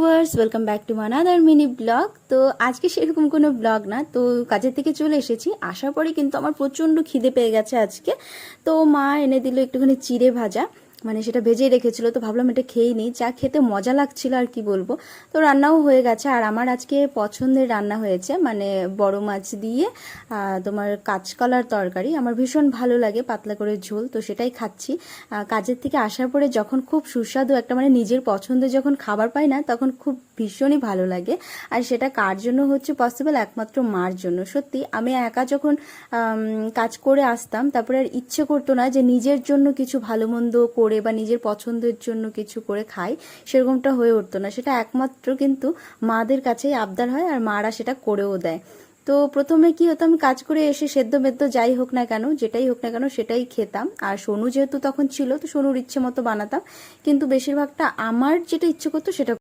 Viewers, welcome back to another mini blog. তো আজকে সেরকম কোনো ব্লগ না, তো কাজের থেকে চলে এসেছি। আসার পরে কিন্তু আমার প্রচণ্ড খিদে পেয়ে গেছে আজকে। তো মা এনে দিল একটুখানি চিড়ে ভাজা, মানে সেটা ভেজেই রেখেছিল। তো ভাবলাম এটা খেয়েই নিই, যা খেতে মজা লাগছিল আর কি বলবো। তো রান্নাও হয়ে গেছে, আর আমার আজকে পছন্দের রান্না হয়েছে, মানে বড় মাছ দিয়ে তোমার কাঁচকলার তরকারি। আমার ভীষণ ভালো লাগে পাতলা করে ঝোল, তো সেটাই খাচ্ছি। কাজের থেকে আসার পরে যখন খুব সুস্বাদু একটা, মানে নিজের পছন্দের যখন খাবার পাই না, তখন খুব ভীষণই ভালো লাগে। আর সেটা কার জন্য হচ্ছে পসিবল? একমাত্র মার জন্য। সত্যি আমি একা যখন কাজ করে আসতাম, তারপরে আর ইচ্ছে করতো না যে নিজের জন্য কিছু ভালো মন্দ করে বা নিজের পছন্দের জন্য কিছু করে খাই, সেরকমটা হয়ে উঠতো না। সেটা একমাত্র কিন্তু মাদের কাছেই আবদার হয়, আর মারা সেটা করেও দেয়। তো প্রথমে কি হতো, আমি কাজ করে এসে সেদ্ধ মেদ্ধ যাই হোক না কেন, যেটাই হোক না কেন সেটাই খেতাম। আর সোনু যেহেতু তখন ছিল, তো সোনুর ইচ্ছে মতো বানাতাম, কিন্তু বেশিরভাগটা আমার যেটা ইচ্ছে করতো সেটা